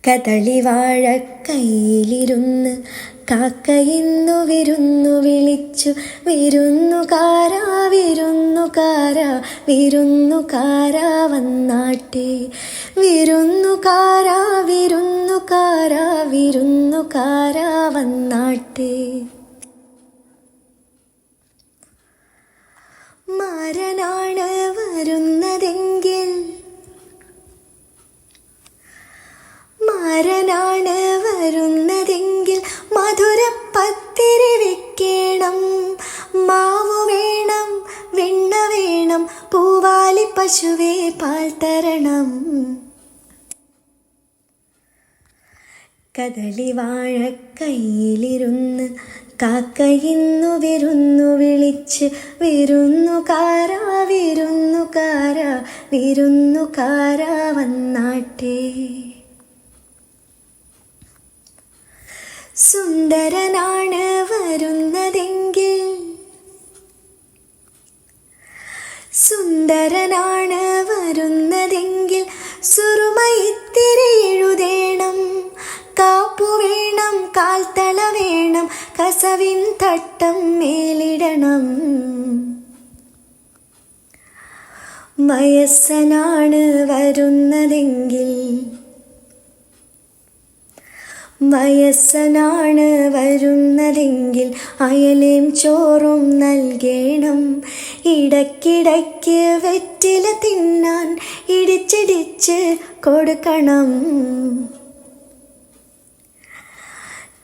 കദളിവാഴ കയ്യിലിരുന്ന് കാക്കയിന്നു വിരുന്നു വിളിച്ചു. വിരുന്നുകാരാ വിരുന്നുകാരാ വിരുന്നുകാരാ വന്നാട്ടെ. വിരുന്നുകാരാ വിരുന്നുകാരാ വിരുന്നുകാരാ വന്നാട്ടെ. മാരനാണ് വരുന്നതെങ്കിൽ മാരനാണ് വരുന്നതെങ്കിൽ മധുരപ്പത്തിരി വെക്കണം. മാവു വേണം, വെണ്ണ വേണം, പൂവാലി പശുവേ പാൽ തരണം. കദളിവാഴ കയ്യിലിരുന്ന് കാക്കയിന്നു വിരുന്നു വിളിച്ച്. വിരുന്നുകാരാ വിരുന്നുകാരാ വിരുന്നുകാരാ വന്നാട്ടെ. സുന്ദരനാണ് വരുന്നതെങ്കിൽ സുന്ദരനാണ് വരുന്നതെങ്കിൽ സുറുമയിത്തിരി എഴുതേണം. കാപ്പു വേണം, കാൽത്തള വേണം, കസവിൻ തട്ടം മേലിടണം. വയസ്സനാണ് വരുന്നതെങ്കിൽ വയസ്സനാണ് വരുന്നതെങ്കിൽ അയലേം ചോറും നൽകേണം. ഇടയ്ക്കിടയ്ക്ക് വെറ്റില തിന്നാൻ ഇടിച്ചിടിച്ച് കൊടുക്കണം.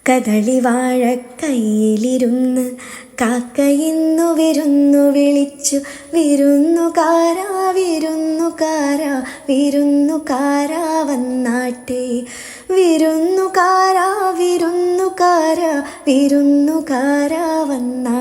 കദളിവാഴ കയ്യിലിരുന്ന് കാക്കയിന്നു വിരുന്നു വിളിച്ചു. വിരുന്നുകാരാ വിരുന്നുകാരാ വിരുന്നുകാരാ വന്നാട്ടെ. വിരുന്നുകാരാ വിരുന്നുകാരാ വിരുന്നുകാരാ വന്നാട്ടെ.